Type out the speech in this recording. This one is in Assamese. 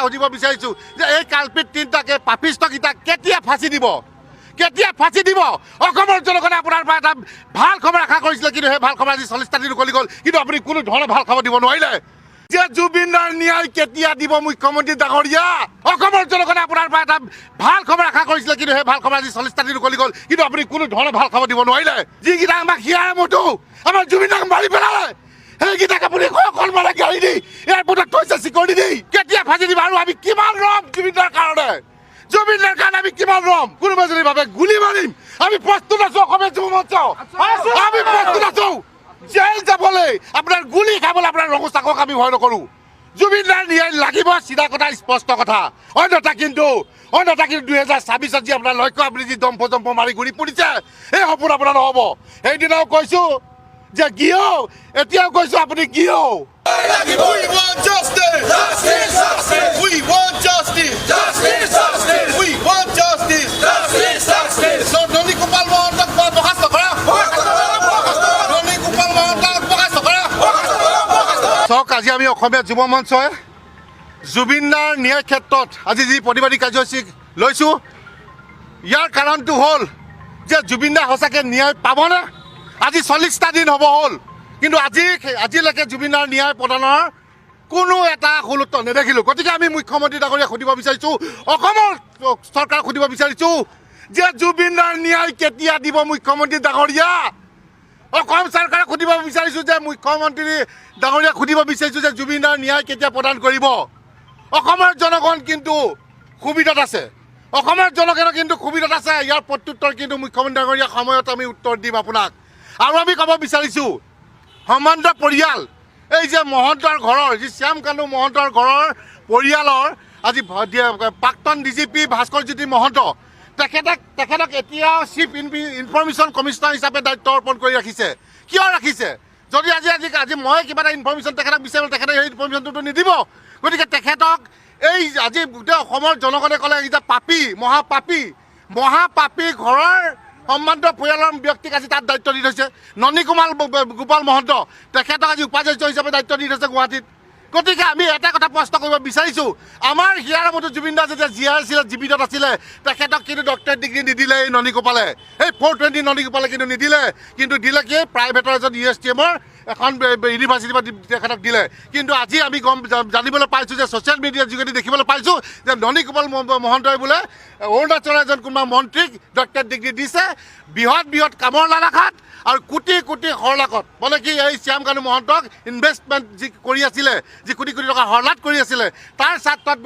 সুধিব বিচাৰিছো যে এই কালপিত তিনিটাকে পাপিষ্টকেইটাক কেতিয়া ফাঁচি দিব অসমৰ জনগণে আপোনাৰ পৰা এটা ভাল খবৰ আশা কৰিছিলে কিন্তু সেই ভাল খবৰ আজি 40টা দিন উকলি গ'ল কিন্তু আপুনি কোনো ধৰণৰ ভাল খবৰ দিব নোৱাৰিলে যে জুবিনৰ ন্যায় কেতিয়া দিব মুখ্যমন্ত্ৰী ডাঙৰীয়া অসমৰ জনগণে আপোনাৰ পৰা এটা ভাল খবৰ আশা কৰিছিলে কিন্তু সেই ভাল খবৰ আজি 40টা দিন উকলি গ'ল কিন্তু আপুনি কোনো ধৰণৰ ভাল খবৰ দিব নোৱাৰিলে যিকেইটা আমাক হিয়াৰ মতো আমাৰ জুবিনক মাৰি পেলালে সেইকেইটাক আপুনি কলমাৰা গাড়ী দি এয়াৰপৰ্টত থৈছে চিকিউৰিটি দি কেতিয়া ফাঁচি দিব আৰু আমি কিমান ৰম জুবিনৰ কাৰণে আমি কিমান ৰম কোনোবা যদি ভাবে গুলি মাৰিম আমি প্ৰস্তুত আছো অসমীয়া যুৱ মঞ্চ আমি প্ৰস্তুত আছো জেল যাবলৈ আপোনাৰ গুলি খাবলৈ আপোনাৰ ৰঙচাকক আমি ভয় নকৰো জুবিনৰ ন্যায় লাগিব চিধা কথা স্পষ্ট কথা অন্যথা কিন্তু 2026 যি আপোনাৰ লক্ষ্য আপুনি যি দম্প মাৰি ঘূৰি ফুৰিছে এই সপোন আপোনাৰ নহ'ব সেইদিনাও কৈছো যে গিয় এতিয়াও কৈছো আপুনি গিয় চাওক আজি আমি অসমীয়া যুৱ মঞ্চই জুবিনৰ ন্যায় ক্ষেত্ৰত আজি যি প্ৰতিবাদী কাৰ্যসূচী লৈছোঁ ইয়াৰ কাৰণটো হ'ল যে জুবিন দা সঁচাকৈ ন্যায় পাবনে আজি 40টা দিন হ'ব হ'ল কিন্তু আজিলৈকে জুবিনৰ ন্যায় প্ৰদানৰ কোনো এটা সুলুত্ব নেদেখিলোঁ গতিকে আমি মুখ্যমন্ত্ৰী ডাঙৰীয়াক সুধিব বিচাৰিছোঁ অসমৰ চৰকাৰক সুধিব বিচাৰিছোঁ যে জুবিনৰ ন্যায় কেতিয়া দিব মুখ্যমন্ত্ৰী ডাঙৰীয়া অসম চৰকাৰক সুধিব বিচাৰিছোঁ যে মুখ্যমন্ত্ৰী ডাঙৰীয়াক সুধিব বিচাৰিছোঁ যে জুবিনৰ ন্যায় কেতিয়া প্ৰদান কৰিব অসমৰ জনগণ কিন্তু সুবিধাত আছে ইয়াৰ প্ৰত্যুত্তৰ কিন্তু মুখ্যমন্ত্ৰী ডাঙৰীয়াক সময়ত আমি উত্তৰ দিম আপোনাক আৰু আমি ক'ব বিচাৰিছোঁ সম্বন্ধ পৰিয়াল এই যে মহন্তৰ ঘৰৰ যি শ্যামকানু মহন্তৰ ঘৰৰ পৰিয়ালৰ আজি প্ৰাক্তন ডিজিপি ভাস্কৰজ্যোতি মহন্ত তেখেতক এতিয়াও চিফ ইনফৰমেশ্যন কমিশ্যনাৰ হিচাপে দায়িত্ব অৰ্পণ কৰি ৰাখিছে কিয় ৰাখিছে যদি আজি মই কিবা এটা ইনফৰমেশ্যন তেখেতক বিচাৰিম তেখেতে সেই ইনফৰমেশ্যনটোতো নিদিব গতিকে তেখেতক এই আজি গোটেই অসমৰ জনগণে ক'লে যে পাপী মহাপাপী ঘৰৰ সম্বন্ধ পৰিয়ালৰ ব্যক্তিক আজি তাত দায়িত্ব দি থৈছে গোপাল মহন্ত তেখেতক আজি উপাচাৰ্য হিচাপে দায়িত্ব দি থৈছে গুৱাহাটীত গতিকে আমি এটা কথা প্ৰশ্ন কৰিব বিচাৰিছোঁ আমাৰ হিয়াৰ মতো জুবিন দা যেতিয়া জীয়াই আছিলে জীৱিতত আছিলে তেখেতক কিন্তু ডক্টৰেট ডিগ্ৰী নিদিলে এই ননীগোপালে এই 420 ননীগোপালে কিন্তু নিদিলে কিন্তু দিলে কি প্ৰাইভেটৰ এজন USTMৰ এখন ইউনিভাৰ্চিটিৰ পৰা তেখেতক দিলে কিন্তু আজি আমি জানিবলৈ পাইছোঁ যে ছ'চিয়েল মিডিয়াৰ যোগেদি দেখিবলৈ পাইছোঁ যে ননীগোপাল মহন্তই বোলে অৰুণাচলৰ এজন কোনোবা মন্ত্ৰীক ডক্টৰেট ডিগ্ৰী দিছে বৃহৎ কামৰ লালাখাত আৰু কোটি হৰলাকত মানে কি এই শ্যামকানু মহন্তক ইনভেষ্টমেণ্ট যি কৰি আছিলে যি কোটি টকা হৰলাট কৰি আছিলে তাৰ ছাত্ৰত